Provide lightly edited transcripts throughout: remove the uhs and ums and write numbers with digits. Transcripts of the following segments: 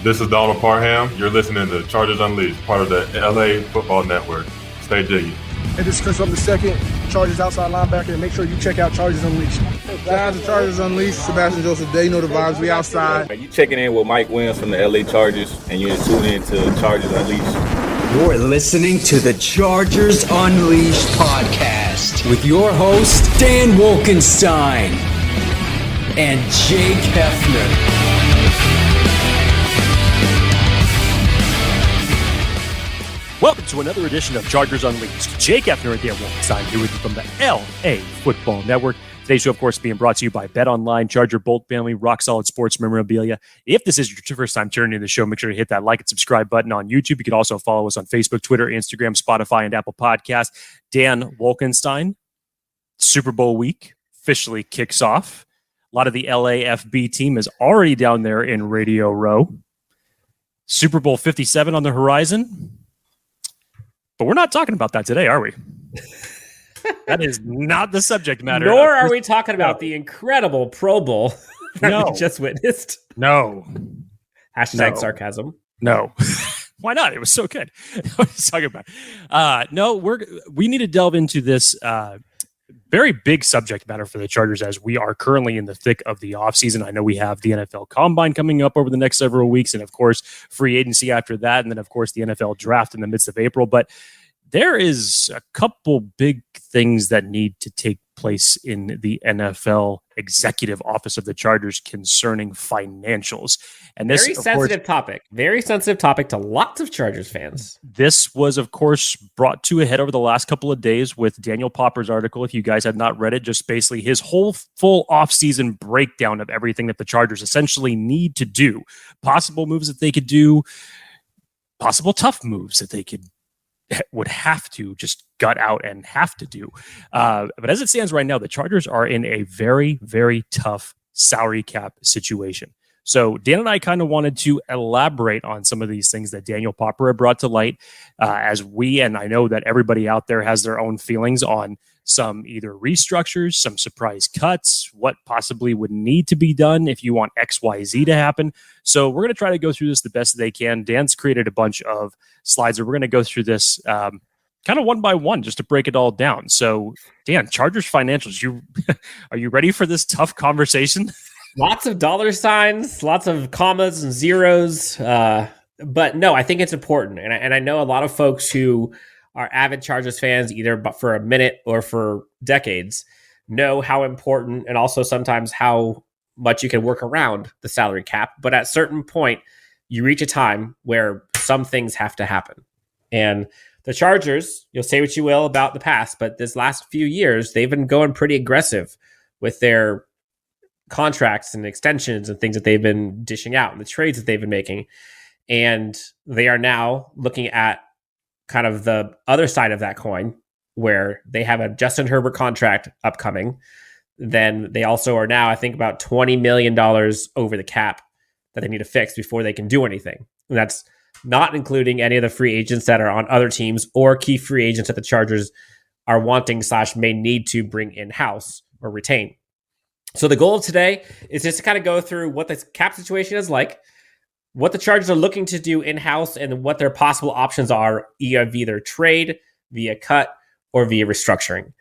This is Donald Parham. You're listening to Chargers Unleashed, part of the LAFB Network. Stay jiggy. And this is Chris from the second, Chargers outside linebacker, and make sure you check out Chargers Unleashed. Shout out to Chargers Unleashed, Sebastian Joseph Day, you know the vibes, we outside. You checking in with Mike Williams from the LA Chargers, and you're tuning in to Chargers Unleashed. You're listening to the Chargers Unleashed podcast with your host, Dan Wolkenstein and Jake Hefner. Welcome to another edition of Chargers Unleashed. Jake Hefner and Dan Wolkenstein here with you from the LAFB Network. Today's show, of course, being brought to you by BetOnline, Charger Bolt Family, Rock Solid Sports Memorabilia. If this is your first time tuning in the show, make sure to hit that like and subscribe button on YouTube. You can also follow us on Facebook, Twitter, Instagram, Spotify, and Apple Podcasts. Dan Wolkenstein, Super Bowl week officially kicks off. A lot of the LAFB team is already down there in Radio Row. Super Bowl 57 on the horizon. But we're not talking about that today, are we? That is not the subject matter. Nor are we talking about the incredible Pro Bowl that we just witnessed. No. Hashtag sarcasm. No. Why not? It was so good. What are you talking about? No, we need to delve into this very big subject matter for the Chargers as we are currently in the thick of the offseason. I know we have the NFL Combine coming up over the next several weeks, and of course, free agency after that, and then, of course, the NFL Draft in the midst of April. But there is a couple big things that need to take place in the NFL executive office of the Chargers concerning financials. And this very sensitive topic to lots of Chargers fans. This was, of course, brought to a head over the last couple of days with Daniel Popper's article. If you guys have not read it, just basically his whole full offseason breakdown of everything that the Chargers essentially need to do. Possible moves that they could do, possible tough moves that they would have to just gut out and have to do. But as it stands right now, the Chargers are in a very, very tough salary cap situation. So Dan and I kind of wanted to elaborate on some of these things that Daniel Popper had brought to light and I know that everybody out there has their own feelings on some either restructures, some surprise cuts, what possibly would need to be done if you want XYZ to happen. So we're going to try to go through this the best they can. Dan's created a bunch of slides, and we're going to go through this kind of one by one just to break it all down. So Dan, Chargers financials, are you ready for this tough conversation? Lots of dollar signs, lots of commas and zeros. But no, I think it's important. And I know a lot of folks who are avid Chargers fans, either for a minute or for decades, know how important and also sometimes how much you can work around the salary cap. But at a certain point, you reach a time where some things have to happen. And the Chargers, you'll say what you will about the past, but this last few years, they've been going pretty aggressive with their contracts and extensions and things that they've been dishing out and the trades that they've been making. And they are now looking at kind of the other side of that coin where they have a Justin Herbert contract upcoming. Then they also are now, I think, about $20 million over the cap that they need to fix before they can do anything. And that's not including any of the free agents that are on other teams or key free agents that the Chargers are wanting / may need to bring in-house or retain. So the goal of today is just to kind of go through what the cap situation is like, what the Chargers are looking to do in-house, and what their possible options are either trade, via cut, or via restructuring.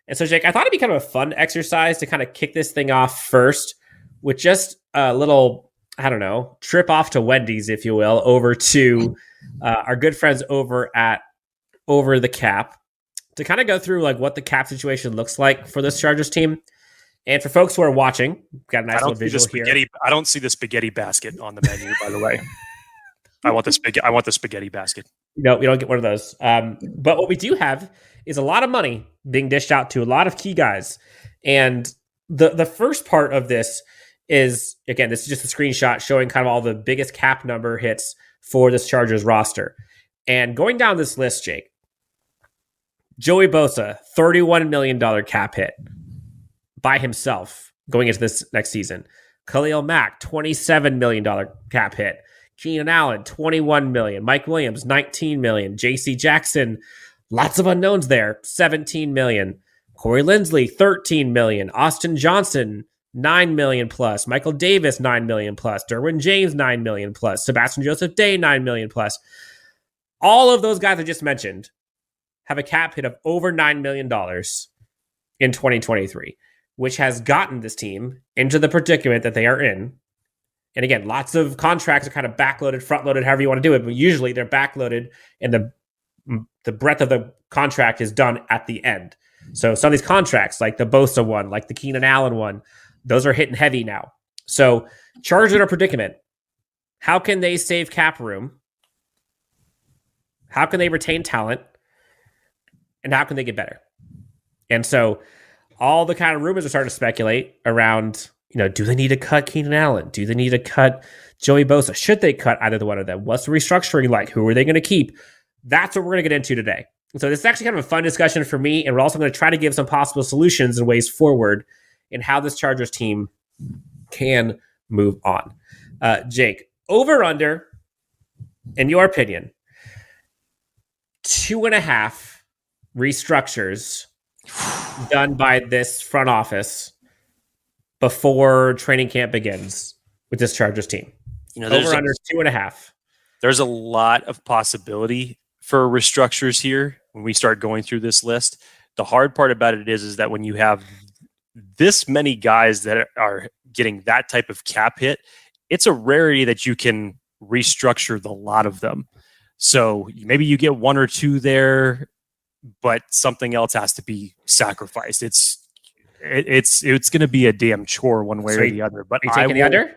And so, Jake, I thought it'd be kind of a fun exercise to kind of kick this thing off first with just a little, trip off to Wendy's, if you will, over to our good friends over at Over the Cap to kind of go through like what the cap situation looks like for this Chargers team. And for folks who are watching, got a nice little visual here. I don't see the spaghetti basket on the menu, by the way. I want the spaghetti basket. No, we don't get one of those. But what we do have is a lot of money being dished out to a lot of key guys. And the first part of this is, again, this is just a screenshot showing kind of all the biggest cap number hits for this Chargers roster. And going down this list, Jake, Joey Bosa, $31 million cap hit by himself going into this next season. Khalil Mack, $27 million cap hit. Keenan Allen, $21 million. Mike Williams, $19 million. J.C. Jackson, lots of unknowns there, $17 million. Corey Linsley, $13 million. Austin Johnson, $9 million plus. Michael Davis, $9 million plus. Derwin James, $9 million plus. Sebastian Joseph Day, $9 million plus. All of those guys I just mentioned have a cap hit of over $9 million in 2023, which has gotten this team into the predicament that they are in. And again, lots of contracts are kind of backloaded, front-loaded, however you want to do it, but usually they're backloaded and the breadth of the contract is done at the end. So some of these contracts, like the Bosa one, like the Keenan Allen one, those are hitting heavy now. So Chargers in a predicament. How can they save cap room? How can they retain talent? And how can they get better? And so all the kind of rumors are starting to speculate around, do they need to cut Keenan Allen? Do they need to cut Joey Bosa? Should they cut either one of them? What's the restructuring like? Who are they going to keep? That's what we're going to get into today. So this is actually kind of a fun discussion for me, and we're also going to try to give some possible solutions and ways forward in how this Chargers team can move on. Jake, over under, in your opinion, 2.5 restructures done by this front office before training camp begins with this Chargers team. Over under 2.5. There's a lot of possibility for restructures here when we start going through this list. The hard part about it is that when you have this many guys that are getting that type of cap hit, it's a rarity that you can restructure the lot of them. So maybe you get one or two there, but something else has to be sacrificed. It's going to be a damn chore one way or the other. But are you taking the under?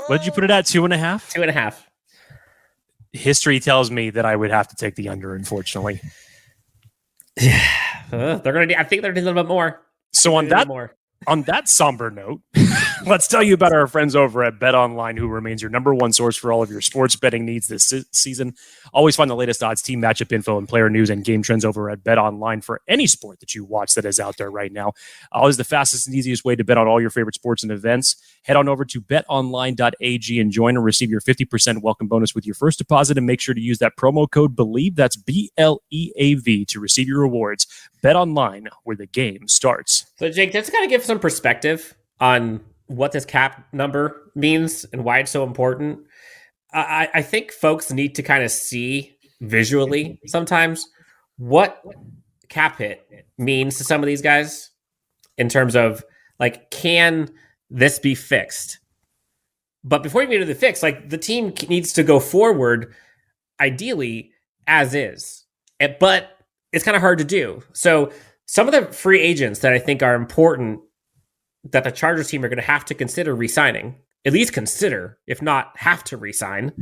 What did you put it at? 2.5? 2.5. History tells me that I would have to take the under, unfortunately. Yeah, they're going to. I think they're going to do a little bit more. So on that somber note, let's tell you about our friends over at BetOnline, who remains your number one source for all of your sports betting needs this season. Always find the latest odds, team matchup info, and player news and game trends over at BetOnline for any sport that you watch that is out there right now. Always the fastest and easiest way to bet on all your favorite sports and events. Head on over to betonline.ag and join and receive your 50% welcome bonus with your first deposit, and make sure to use that promo code BELIEVE, that's BLEAV, to receive your rewards. BetOnline, where the game starts. So Jake, just kind of give some perspective on what this cap number means and why it's so important. I think folks need to kind of see visually sometimes what cap hit means to some of these guys in terms of, like, can this be fixed? But before you get to the fix, like, the team needs to go forward ideally as is. But it's kind of hard to do. So some of the free agents that I think are important that the Chargers team are going to have to consider re-signing, at least consider, if not have to re-sign.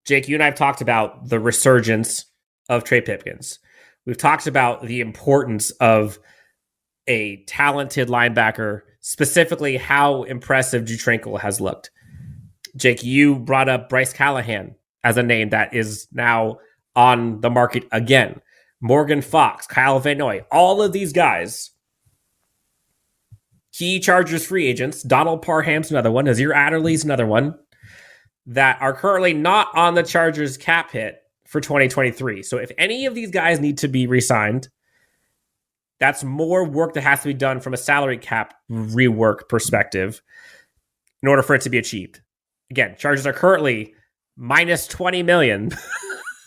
Jake, you and I have talked about the resurgence of Trey Pipkins. We've talked about the importance of a talented linebacker, specifically how impressive Jutrankel has looked. Jake, you brought up Bryce Callahan as a name that is now on the market again. Morgan Fox, Kyle Van Noy, all of these guys, key Chargers free agents. Donald Parham's another one. Nazir Adderley's another one that are currently not on the Chargers cap hit for 2023. So if any of these guys need to be re-signed, that's more work that has to be done from a salary cap rework perspective in order for it to be achieved. Again, Chargers are currently minus $20 million.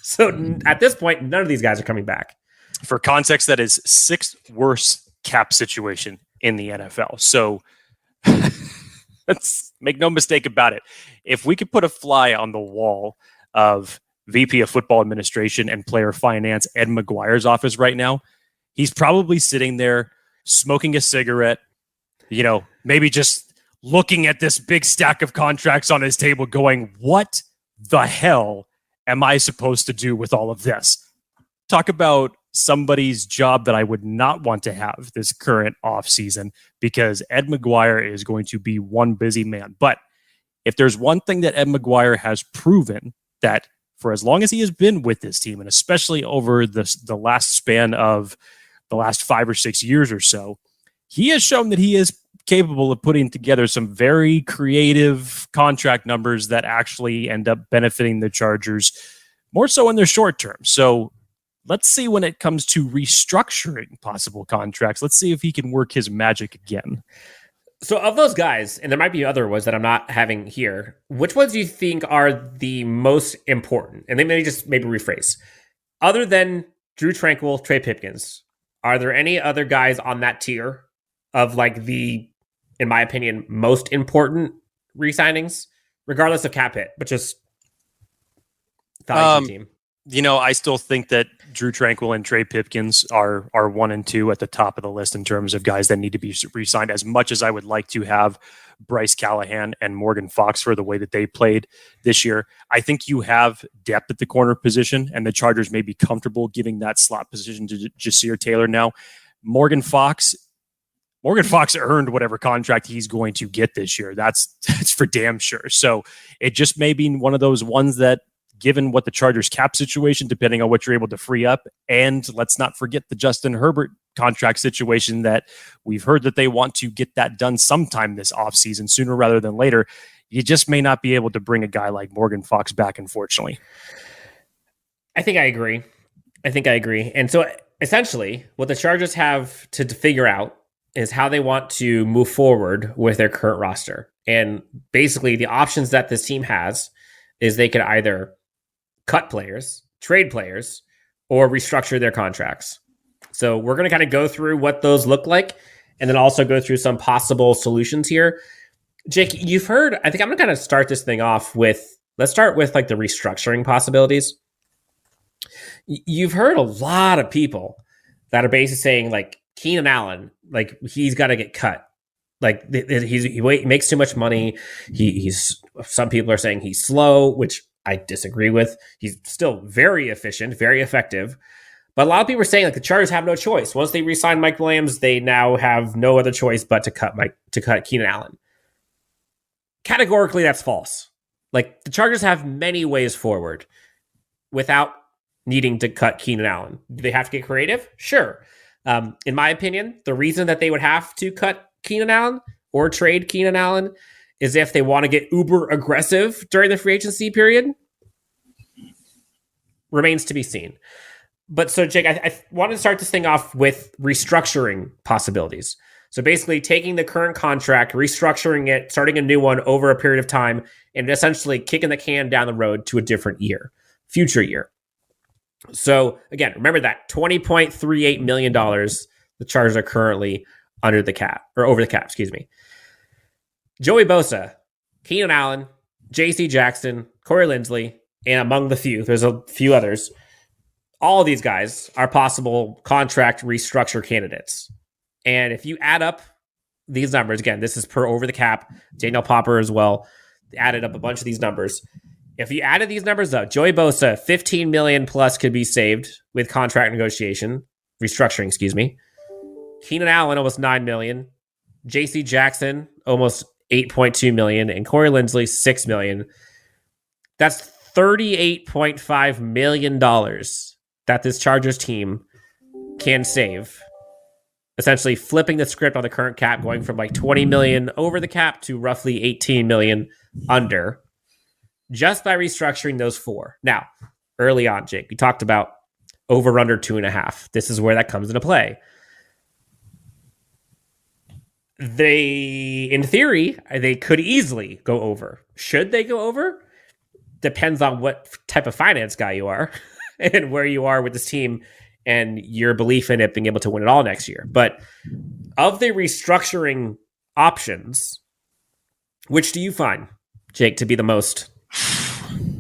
So at this point, none of these guys are coming back. For context, that is sixth worst cap situation in the NFL. So let's make no mistake about it. If we could put a fly on the wall of VP of Football Administration and Player Finance Ed McGuire's office right now, he's probably sitting there smoking a cigarette, maybe just looking at this big stack of contracts on his table going, what the hell am I supposed to do with all of this? Talk about somebody's job that I would not want to have this current offseason, because Ed McGuire is going to be one busy man. But if there's one thing that Ed McGuire has proven, that for as long as he has been with this team, and especially over the last span of the last 5 or 6 years or so, he has shown that he is capable of putting together some very creative contract numbers that actually end up benefiting the Chargers more so in their short term. So let's see when it comes to restructuring possible contracts. Let's see if he can work his magic again. So of those guys, and there might be other ones that I'm not having here, which ones do you think are the most important? And then maybe rephrase. Other than Drew Tranquil, Trey Pipkins, are there any other guys on that tier of like the, in my opinion, most important re-signings, regardless of cap hit, but just value to the team? I still think that Drew Tranquil and Trey Pipkins are 1 and 2 at the top of the list in terms of guys that need to be re-signed. As much as I would like to have Bryce Callahan and Morgan Fox for the way that they played this year, I think you have depth at the corner position, and the Chargers may be comfortable giving that slot position to Jasir Taylor now. Morgan Fox earned whatever contract he's going to get this year. That's for damn sure. So it just may be one of those ones that, given what the Chargers cap situation, depending on what you're able to free up, and let's not forget the Justin Herbert contract situation that we've heard that they want to get that done sometime this offseason, sooner rather than later. You just may not be able to bring a guy like Morgan Fox back, unfortunately. I think I agree. And so essentially what the Chargers have to figure out is how they want to move forward with their current roster. And basically the options that this team has is they could either cut players, trade players, or restructure their contracts. So we're going to kind of go through what those look like and then also go through some possible solutions here. Jake, you've heard, I think I'm going to kind of start this thing off with, let's start with like the restructuring possibilities. You've heard a lot of people that are basically saying like Keenan Allen, like he's got to get cut. Like he makes too much money. He's some people are saying he's slow, which I disagree with. He's still very efficient, very effective. But a lot of people are saying like the Chargers have no choice. Once they re-sign Mike Williams, they now have no other choice but to cut Keenan Allen. Categorically, that's false. Like the Chargers have many ways forward without needing to cut Keenan Allen. Do they have to get creative? Sure. In my opinion, the reason that they would have to cut Keenan Allen or trade Keenan Allen is if they want to get uber aggressive during the free agency period. Remains to be seen. But so, Jake, I want to start this thing off with restructuring possibilities. So basically taking the current contract, restructuring it, starting a new one over a period of time, and essentially kicking the can down the road to a different year, future year. So again, remember that $20.38 million the Chargers are currently under the cap, or over the cap, excuse me. Joey Bosa, Keenan Allen, J.C. Jackson, Corey Linsley, and among the few, there's a few others, all of these guys are possible contract restructure candidates. And if you add up these numbers, again, this is per over the cap, Daniel Popper as well, added up a bunch of these numbers. If you added these numbers up, Joey Bosa, $15 million plus could be saved with contract restructuring, excuse me. Keenan Allen, almost $9 million. J.C. Jackson, almost $8.2 million. And Corey Linsley, $6 million. That's $38.5 million that this Chargers team can save. Essentially flipping the script on the current cap, going from like $20 million over the cap to roughly $18 million under, just by restructuring those four. Now, early on, Jake, we talked about over under 2.5. This is where that comes into play. In theory, they could easily go over. Should they go over? Depends on what type of finance guy you are and where you are with this team and your belief in it being able to win it all next year. But of the restructuring options, which do you find, Jake, to be the most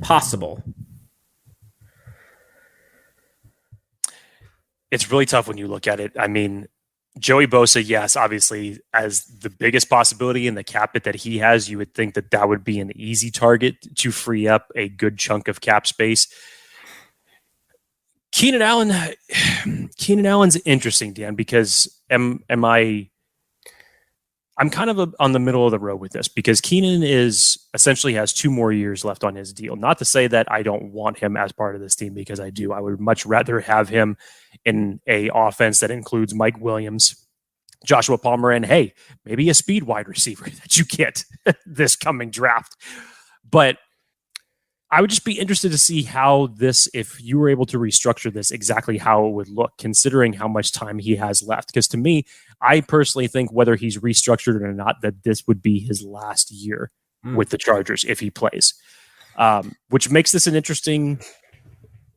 possible? It's really tough when you look at it. I mean, Joey Bosa, yes, obviously, as the biggest possibility in the cap hit that he has, you would think that that would be an easy target to free up a good chunk of cap space. Keenan Allen's interesting, Dan, because I'm kind of on the middle of the road with this, because Keenan essentially has 2 more years left on his deal. Not to say that I don't want him as part of this team, because I do. I would much rather have him in a offense that includes Mike Williams, Joshua Palmer, and hey, maybe a speed wide receiver that you get this coming draft. But I would just be interested to see how this, if you were able to restructure this, exactly how it would look, considering how much time he has left. Because to me, I personally think whether he's restructured it or not, that this would be his last year with the Chargers if he plays, which makes this an interesting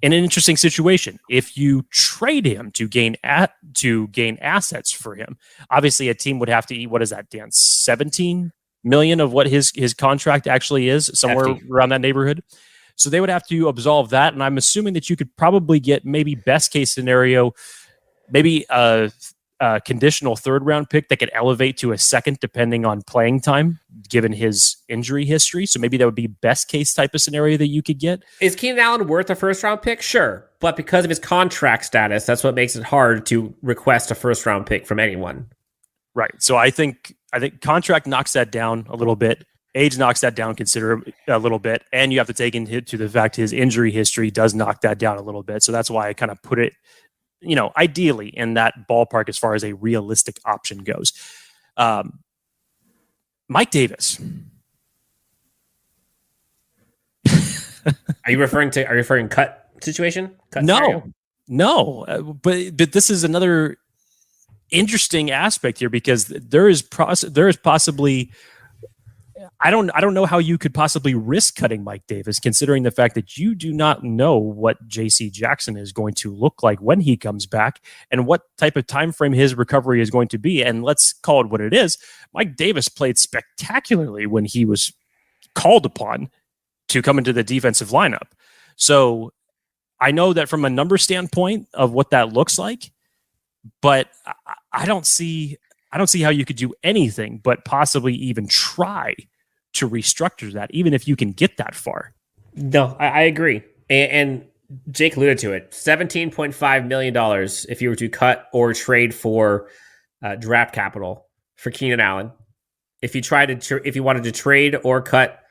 situation. If you trade him to gain assets for him, obviously a team would have to eat, what is that, Dan? 17 million of what his contract actually is, somewhere around that neighborhood. So they would have to absolve that. And I'm assuming that you could probably get, maybe best case scenario, maybe a conditional third round pick that could elevate to a second depending on playing time, given his injury history. So maybe that would be best case type of scenario that you could get. Is Keenan Allen worth a first round pick? Sure. But because of his contract status, that's what makes it hard to request a first round pick from anyone. Right. So I think contract knocks that down a little bit. Age knocks that down considerably a little bit. And you have to take into the fact his injury history does knock that down a little bit. So that's why I kind of put it, ideally in that ballpark as far as a realistic option goes. Mike Davis. Are you referring cut situation? Cut No, scenario? but this is another interesting aspect here, because there is possibly, I don't know how you could possibly risk cutting Mike Davis, considering the fact that you do not know what JC Jackson is going to look like when he comes back and what type of time frame his recovery is going to be. And let's call it what it is. Mike Davis played spectacularly when he was called upon to come into the defensive lineup. So I know that from a number standpoint of what that looks like, but I don't see how you could do anything but possibly even try to restructure that, even if you can get that far. No, I agree. And Jake alluded to it. $17.5 million if you were to cut or trade for draft capital for Keenan Allen. If you wanted to trade or cut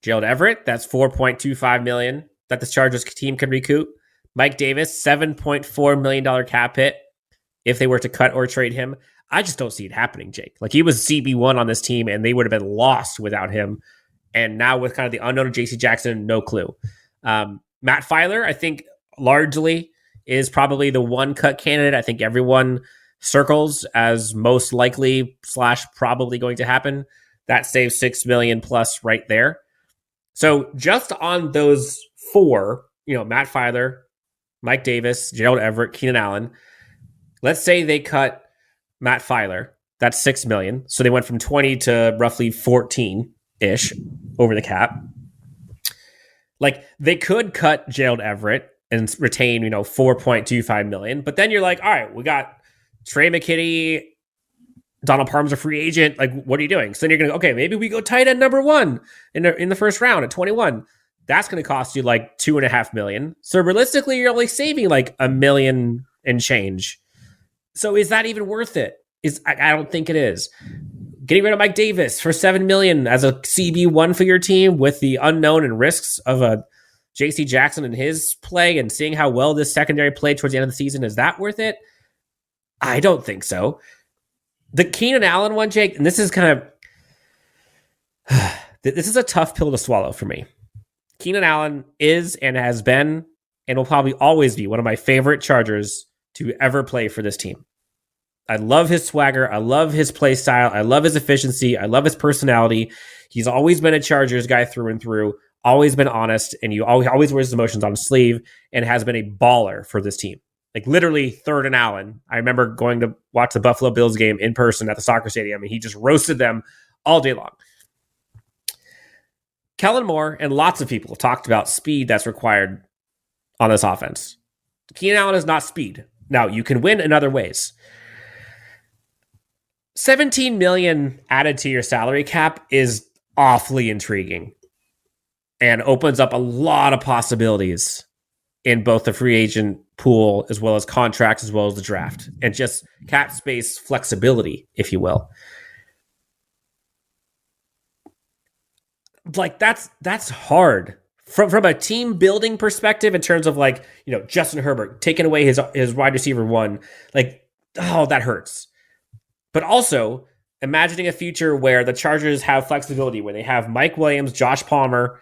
Gerald Everett, that's $4.25 million that the Chargers team can recoup. Mike Davis, $7.4 million cap hit if they were to cut or trade him. I just don't see it happening, Jake. Like, he was CB1 on this team, and they would have been lost without him. And now with kind of the unknown of JC Jackson, no clue. Matt Feiler, I think, largely is probably the one cut candidate I think everyone circles as most likely / probably going to happen. That saves $6 million plus right there. So just on those four, Matt Feiler, Mike Davis, Gerald Everett, Keenan Allen, let's say they cut Matt Feiler, that's $6 million. So they went from 20 to roughly 14-ish over the cap. Like, they could cut Gerald Everett and retain, $4.25 million. But then you're like, all right, we got Trey McKitty, Donald Parham's a free agent. Like, what are you doing? So then you're going to, okay, maybe we go tight end number 1 in the first round at 21. That's going to cost you like $2.5 million. So realistically, you're only saving like $1 million and change. So is that even worth it? I don't think it is. Getting rid of Mike Davis for $7 million as a CB1 for your team with the unknown and risks of a JC Jackson and his play, and seeing how well this secondary played towards the end of the season, is that worth it? I don't think so. The Keenan Allen one, Jake, and this is kind of this is a tough pill to swallow for me. Keenan Allen is and has been and will probably always be one of my favorite Chargers to ever play for this team. I love his swagger. I love his play style. I love his efficiency. I love his personality. He's always been a Chargers guy through and through, always been honest, and you always wears his emotions on his sleeve, and has been a baller for this team. Like, literally third and Allen. I remember going to watch the Buffalo Bills game in person at the soccer stadium, and he just roasted them all day long. Kellen Moore and lots of people talked about speed that's required on this offense. Keenan Allen is not speed. Now, you can win in other ways. $17 million added to your salary cap is awfully intriguing and opens up a lot of possibilities in both the free agent pool as well as contracts as well as the draft, and just cap space flexibility, if you will. Like, that's hard from a team building perspective in terms of, like, Justin Herbert taking away his wide receiver 1. Like, oh, that hurts. But also imagining a future where the Chargers have flexibility, where they have Mike Williams, Josh Palmer,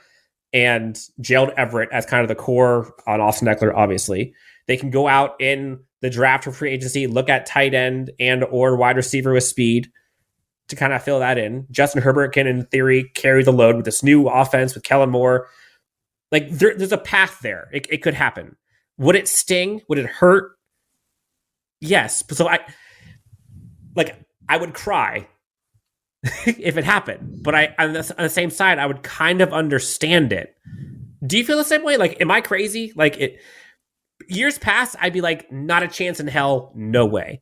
and Gerald Everett as kind of the core on Austin Eckler, obviously. They can go out in the draft or free agency, look at tight end and or wide receiver with speed to kind of fill that in. Justin Herbert can, in theory, carry the load with this new offense with Kellen Moore. Like, there's a path there. It could happen. Would it sting? Would it hurt? Yes. So I would cry if it happened. But on the same side, I would kind of understand it. Do you feel the same way? Like, am I crazy? Years past, I'd be like, not a chance in hell, no way.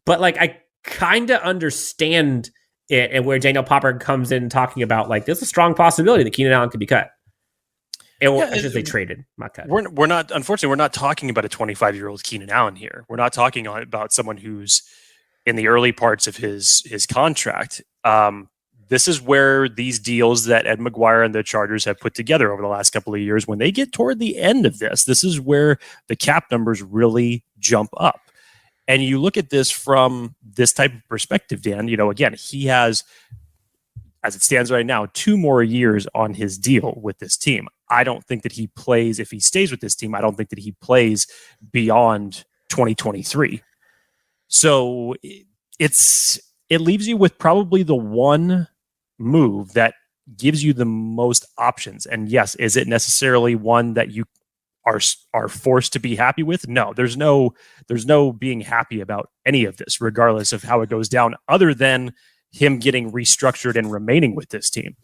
But I kind of understand it, and where Daniel Popper comes in talking about there's a strong possibility that Keenan Allen could be cut. I should say traded, not cut. We're not, unfortunately, we're not talking about a 25-year-old Keenan Allen here. We're not talking about someone who's in the early parts of his contract. This is where these deals that Ed McGuire and the Chargers have put together over the last couple of years, when they get toward the end of this is where the cap numbers really jump up. And you look at this from this type of perspective, Dan, again, he has, as it stands right now, 2 more years on his deal with this team. I don't think that he plays, if he stays with this team, I don't think that he plays beyond 2023. So it leaves you with probably the one move that gives you the most options. And yes, is it necessarily one that you are forced to be happy with? No, there's no being happy about any of this, regardless of how it goes down, other than him getting restructured and remaining with this team.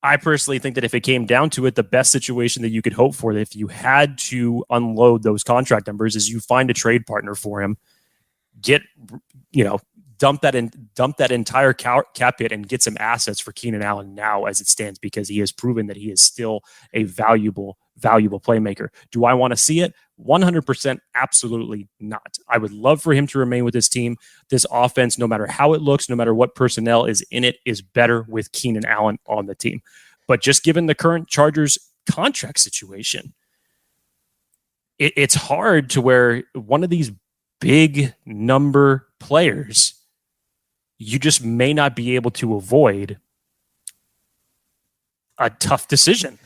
I personally think that if it came down to it, the best situation that you could hope for, if you had to unload those contract numbers, is you find a trade partner for him, dump that entire cap hit and get some assets for Keenan Allen now as it stands, because he has proven that he is still a valuable playmaker. Do I want to see it? 100% absolutely not. I would love for him to remain with this team. This offense, no matter how it looks, no matter what personnel is in it, is better with Keenan Allen on the team. But just given the current Chargers contract situation, it's hard to where one of these big number players, you just may not be able to avoid a tough decision.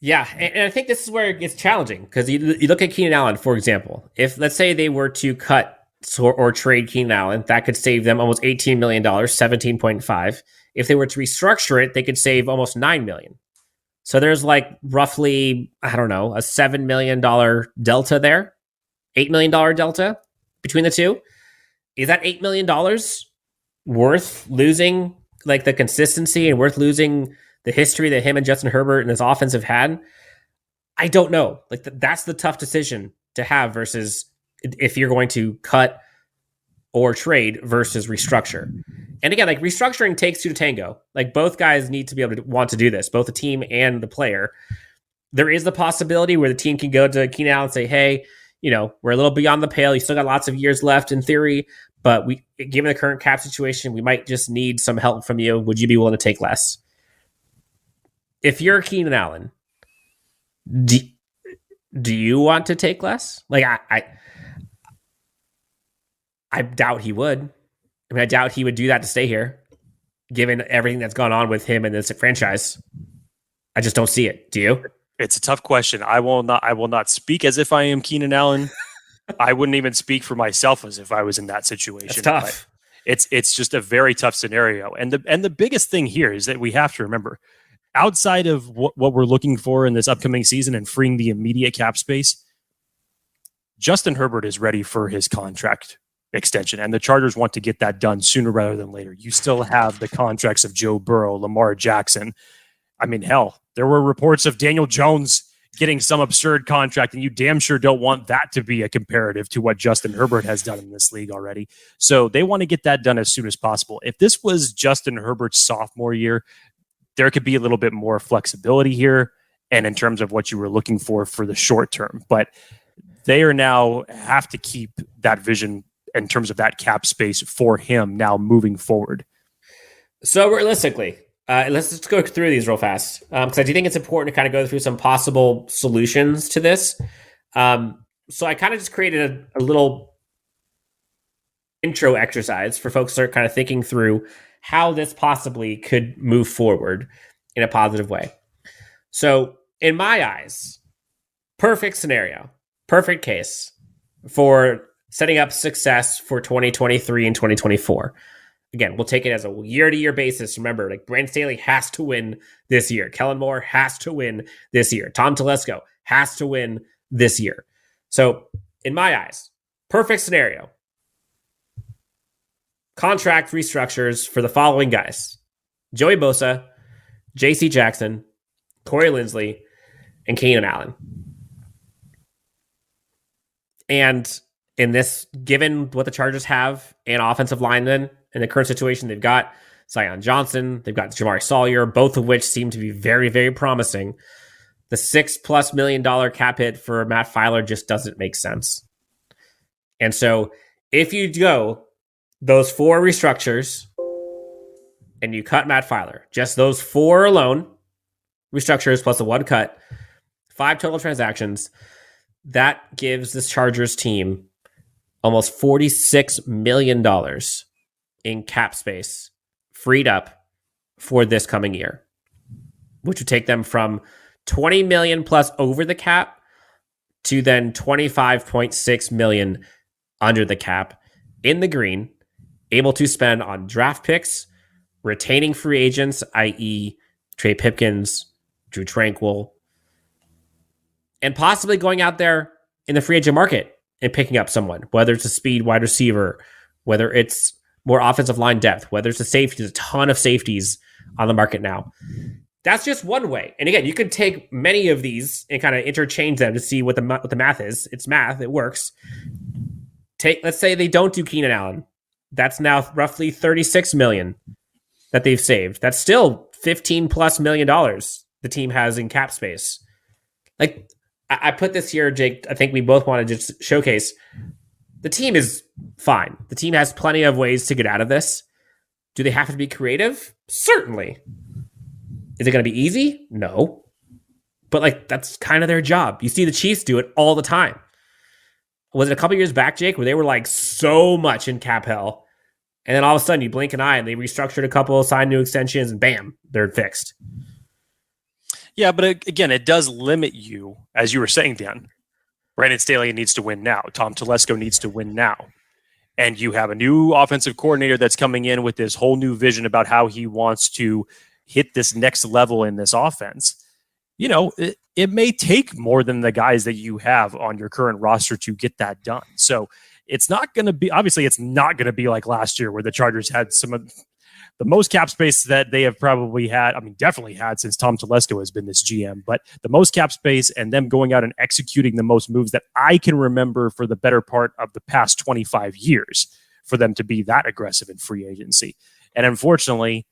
Yeah, and I think this is where it gets challenging, because you look at Keenan Allen, for example. If, let's say, they were to cut or trade Keenan Allen, that could save them almost $18 million, 17.5. If they were to restructure it, they could save almost $9 million. So there's roughly, I don't know, a $7 million delta there, $8 million delta between the two. Is that $8 million worth losing the consistency and worth losing the history that him and Justin Herbert and his offense have had? I don't know. That's the tough decision to have, versus if you're going to cut or trade versus restructure. And again, restructuring takes 2 to tango. Both guys need to be able to want to do this, both the team and the player. There is the possibility where the team can go to Keenan Allen and say, hey, we're a little beyond the pale. You still got lots of years left in theory, but given the current cap situation, we might just need some help from you. Would you be willing to take less? If you're Keenan Allen, do you want to take less? I doubt he would. I doubt he would do that to stay here, given everything that's gone on with him and this franchise. I just don't see it. Do you? It's a tough question. I will not speak as if I am Keenan Allen. I wouldn't even speak for myself as if I was in that situation. It's tough. It's just a very tough scenario. And the biggest thing here is that we have to remember, outside of what we're looking for in this upcoming season and freeing the immediate cap space, Justin Herbert is ready for his contract extension, and the Chargers want to get that done sooner rather than later. You still have the contracts of Joe Burrow, Lamar Jackson. I mean, hell, there were reports of Daniel Jones getting some absurd contract, and you damn sure don't want that to be a comparative to what Justin Herbert has done in this league already. So they want to get that done as soon as possible. If this was Justin Herbert's sophomore year, there could be a little bit more flexibility here, and in terms of what you were looking for the short term. But they are now have to keep that vision in terms of that cap space for him now moving forward. So realistically, let's just go through these real fast, because I do think it's important to kind of go through some possible solutions to this. So I kind of just created a little intro exercise for folks to start kind of thinking through how this possibly could move forward in a positive way. So in my eyes, perfect scenario, perfect case for setting up success for 2023 and 2024. Again, we'll take it as a year-to-year basis. Remember, like Brandon Staley has to win this year. Kellen Moore has to win this year. Tom Telesco has to win this year. So in my eyes, perfect scenario. Contract restructures for the following guys: Joey Bosa, J.C. Jackson, Corey Linsley, and Keenan Allen. And in this, given what the Chargers have and offensive linemen in the current situation, they've got Zion Johnson, they've got Jamari Sawyer, both of which seem to be very, very promising. The $6+ million cap hit for Matt Feiler just doesn't make sense. And so if you go those 4 restructures and you cut Matt Feiler, just those 4 alone, restructures plus the 1 cut, 5 total transactions, that gives this Chargers team almost $46 million in cap space freed up for this coming year, which would take them from $20 million plus over the cap to then $25.6 million under the cap in the green, able to spend on draft picks, retaining free agents, i.e. Trey Pipkins, Drew Tranquill, and possibly going out there in the free agent market and picking up someone, whether it's a speed wide receiver, whether it's more offensive line depth, whether it's a safety. There's a ton of safeties on the market now. That's just one way. And again, you can take many of these and kind of interchange them to see what the math is. It's math. It works. Let's say they don't do Keenan Allen. That's now roughly $36 million that they've saved. That's still $15+ million the team has in cap space. Like, I put this here, Jake. I think we both want to just showcase the team is fine. The team has plenty of ways to get out of this. Do they have to be creative? Certainly. Is it going to be easy? No. But like, that's kind of their job. You see the Chiefs do it all the time. Was it a couple years back, Jake, where they were like so much in cap hell, and then all of a sudden you blink an eye and they restructured a couple, signed new extensions, and bam, they're fixed. Yeah, but again, it does limit you, as you were saying, Dan. Brandon Staley needs to win now. Tom Telesco needs to win now. And you have a new offensive coordinator that's coming in with this whole new vision about how he wants to hit this next level in this offense. You know, it may take more than the guys that you have on your current roster to get that done. So it's not going to be, obviously, it's not going to be like last year where the Chargers had some of the most cap space that they have probably had. I mean, definitely had since Tom Telesco has been this GM, but the most cap space and them going out and executing the most moves that I can remember for the better part of the past 25 years for them to be that aggressive in free agency. And unfortunately,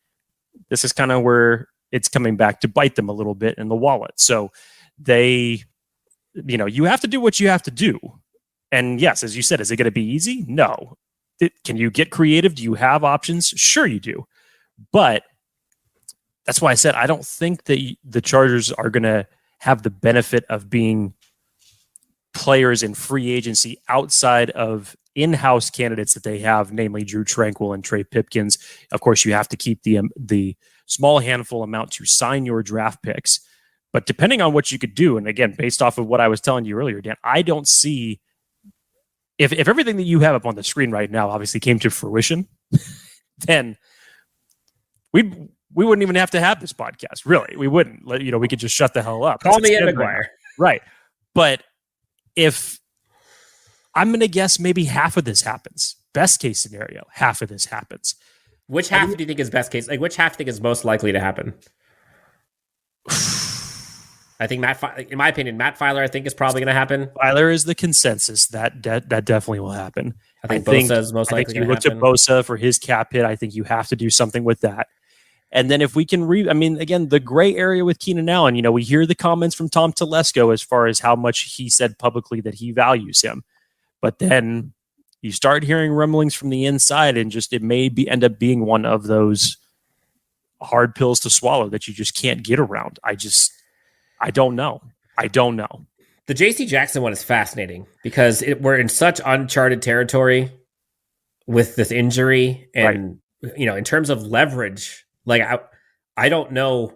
this is kind of where it's coming back to bite them a little bit in the wallet. So they, you know, you have to do what you have to do. And yes, as you said, is it going to be easy? No. Can you get creative? Do you have options? Sure you do. But that's why I said I don't think that the Chargers are going to have the benefit of being players in free agency outside of in-house candidates that they have, namely Drew Tranquill and Trey Pipkins. Of course, you have to keep the small handful amount to sign your draft picks. But depending on what you could do, and again, based off of what I was telling you earlier, Dan, I don't see if everything that you have up on the screen right now obviously came to fruition, then we wouldn't even have to have this podcast. Really, we wouldn't. We could just shut the hell up. Call me Ed McGuire. Right. But if I'm going to guess maybe half of this happens, best case scenario, half of this happens. Which half do you think is best case? Like, which half do you think is most likely to happen? I think in my opinion, Matt Feiler, I think is probably going to happen. Feiler is the consensus that definitely will happen. I think Bosa is most likely. I think you looked at Bosa for his cap hit. I think you have to do something with that. And then if we can again, the gray area with Keenan Allen, we hear the comments from Tom Telesco as far as how much he said publicly that he values him. But then you start hearing rumblings from the inside, and just it may end up being one of those hard pills to swallow that you just can't get around. I don't know. The J.C. Jackson one is fascinating because we're in such uncharted territory with this injury, and in terms of leverage, like I don't know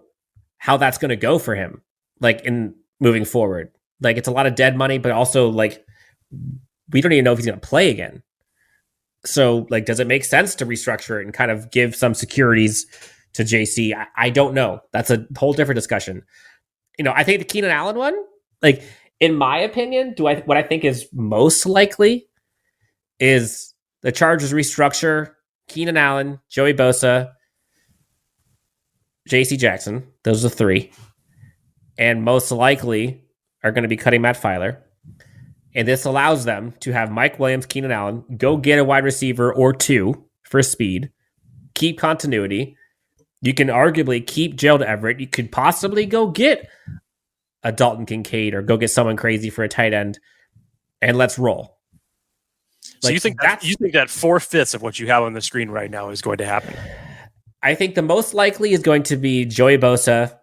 how that's going to go for him. like in moving forward. Like it's a lot of dead money, but also like we don't even know if he's going to play again. So like, does it make sense to restructure it and kind of give some securities to JC? I don't know. That's a whole different discussion. I think the Keenan Allen one, like in my opinion, what I think is most likely is the Chargers restructure Keenan Allen, Joey Bosa, JC Jackson. Those are three. And most likely are going to be cutting Matt Feiler. And this allows them to have Mike Williams, Keenan Allen, go get a wide receiver or two for speed, keep continuity. You can arguably keep Gerald Everett. You could possibly go get a Dalton Kincaid or go get someone crazy for a tight end, and let's roll. So you think that 4/5 of what you have on the screen right now is going to happen? I think the most likely is going to be Joey Bosa,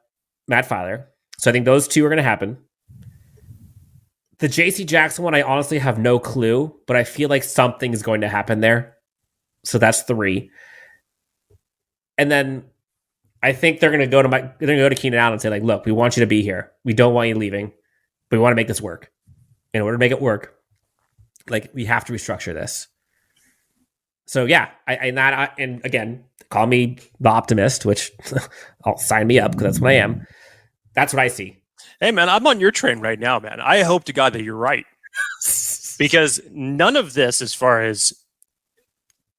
Matt Feiler. So I think those two are going to happen. The JC Jackson one, I honestly have no clue, but I feel like something is going to happen there. So that's 3. And then I think they're going to go to Keenan Allen and say, like, look, we want you to be here. We don't want you leaving, but we want to make this work. In order to make it work, like, we have to restructure this. So yeah, and again, call me the optimist, which I'll sign me up because that's what I am. That's what I see. Hey man, I'm on your train right now, man. I hope to God that you're right, because none of this, as far as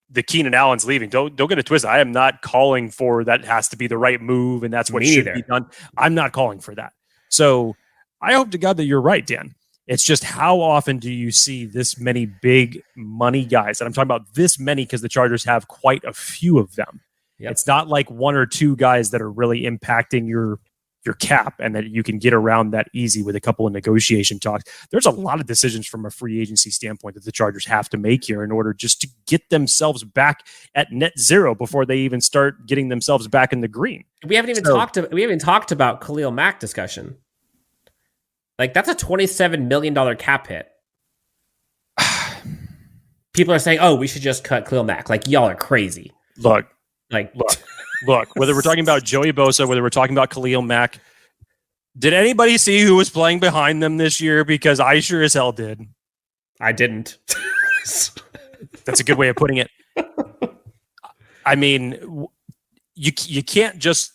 the Keenan Allen's leaving, don't get it twisted. I am not calling for that has to be the right move and that's what should be done. I'm not calling for that. So I hope to God that you're right, Dan. It's just, how often do you see this many big money guys? And I'm talking about this many because the Chargers have quite a few of them. Yep. It's not like one or two guys that are really impacting your cap and that you can get around that easy with a couple of negotiation talks. There's a lot of decisions from a free agency standpoint that the Chargers have to make here in order just to get themselves back at net zero before they even start getting themselves back in the green. We haven't even talked about Khalil Mack discussion. Like, that's a $27 million cap hit. People are saying, oh, we should just cut Khalil Mack. Like, y'all are crazy. Look, whether we're talking about Joey Bosa, whether we're talking about Khalil Mack, did anybody see who was playing behind them this year? Because I sure as hell did. I didn't. That's a good way of putting it. I mean, you can't just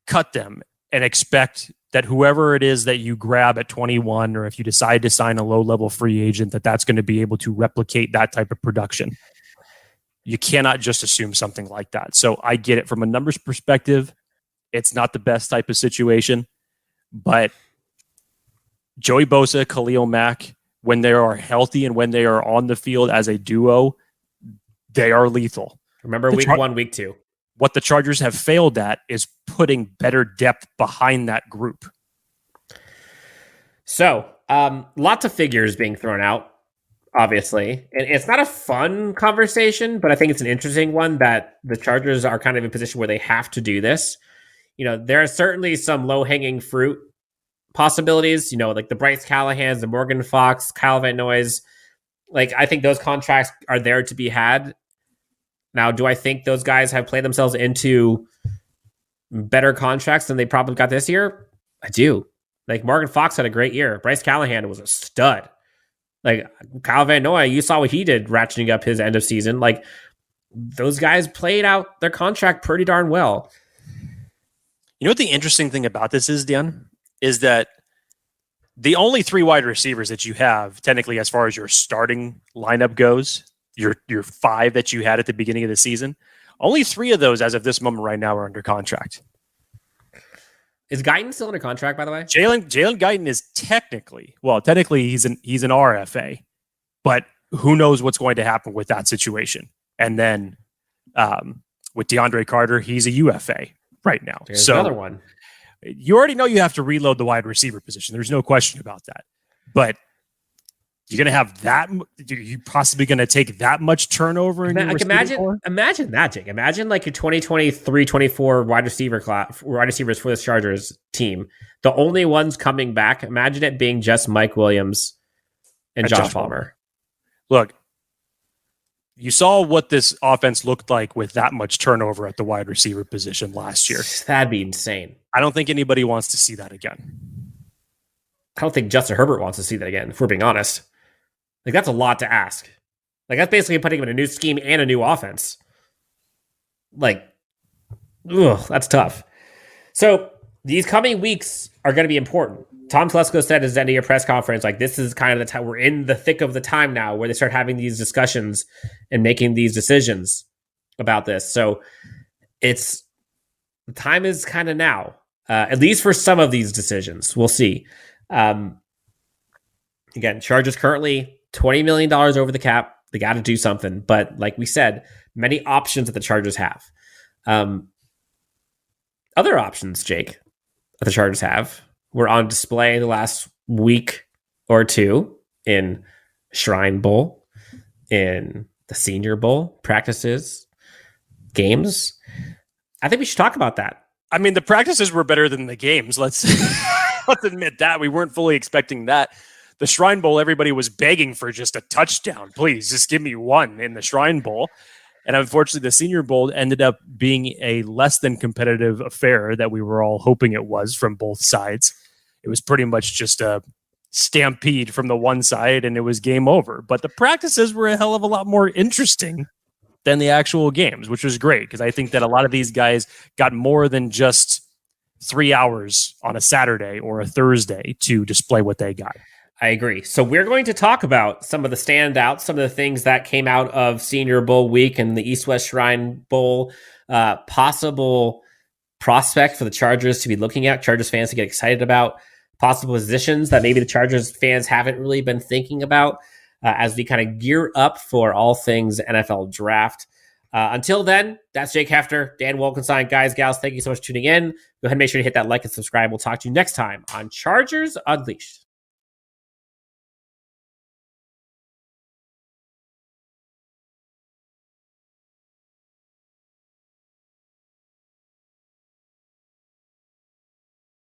cut them and expect that whoever it is that you grab at 21, or if you decide to sign a low-level free agent, that's going to be able to replicate that type of production. You cannot just assume something like that. So I get it from a numbers perspective. It's not the best type of situation, but Joey Bosa, Khalil Mack, when they are healthy and when they are on the field as a duo, they are lethal. Remember week 1, week 2. What the Chargers have failed at is putting better depth behind that group. So lots of figures being thrown out, obviously. And it's not a fun conversation, but I think it's an interesting one that the Chargers are kind of in a position where they have to do this. There are certainly some low-hanging fruit possibilities, like the Bryce Callahans, the Morgan Fox, Kyle Van Noy's. Like, I think those contracts are there to be had. Now, do I think those guys have played themselves into better contracts than they probably got this year? I do. Like, Morgan Fox had a great year. Bryce Callahan was a stud. Like, Kyle Van Noy, you saw what he did ratcheting up his end of season. Like, those guys played out their contract pretty darn well. You know what the interesting thing about this is, Dan? Is that the only 3 wide receivers that you have, technically, as far as your starting lineup goes, your 5 that you had at the beginning of the season, only 3 of those as of this moment right now are under contract. Is Guyton still under contract, by the way? Jalen Guyton is technically he's an RFA, but who knows what's going to happen with that situation. And then with DeAndre Carter, he's a UFA right now. There's another one. You already know you have to reload the wide receiver position. There's no question about that. But you're going to have that. You're possibly going to take that much turnover in your imagine that, Jake. Imagine like your 2023-24 wide receivers for this Chargers team. The only ones coming back. Imagine it being just Mike Williams and Josh Palmer. Look, you saw what this offense looked like with that much turnover at the wide receiver position last year. That'd be insane. I don't think anybody wants to see that again. I don't think Justin Herbert wants to see that again, if we're being honest. Like, that's a lot to ask. Like, that's basically putting him in a new scheme and a new offense. Like, ugh, that's tough. So these coming weeks are going to be important. Tom Telesco said at his end-of-year press conference, like, this is kind of the time, we're in the thick of the time now where they start having these discussions and making these decisions about this. So the time is kind of now, at least for some of these decisions. We'll see. Again, Chargers currently $20 million over the cap. They got to do something. But like we said, many options that the Chargers have. Other options, Jake, that the Chargers have were on display the last week or two in Shrine Bowl, in the Senior Bowl, practices, games. I think we should talk about that. I mean, the practices were better than the games. Let's admit that. We weren't fully expecting that. The Shrine Bowl, everybody was begging for just a touchdown. Please, just give me one in the Shrine Bowl. And unfortunately, the Senior Bowl ended up being a less than competitive affair that we were all hoping it was from both sides. It was pretty much just a stampede from the one side, and it was game over. But the practices were a hell of a lot more interesting than the actual games, which was great because I think that a lot of these guys got more than just 3 hours on a Saturday or a Thursday to display what they got. I agree. So we're going to talk about some of the standouts, some of the things that came out of Senior Bowl week and the East-West Shrine Bowl, possible prospects for the Chargers to be looking at, Chargers fans to get excited about, possible positions that maybe the Chargers fans haven't really been thinking about as we kind of gear up for all things NFL draft. Until then, that's Jake Hefner, Dan Wolkenstein. Guys, gals, thank you so much for tuning in. Go ahead and make sure to hit that like and subscribe. We'll talk to you next time on Chargers Unleashed.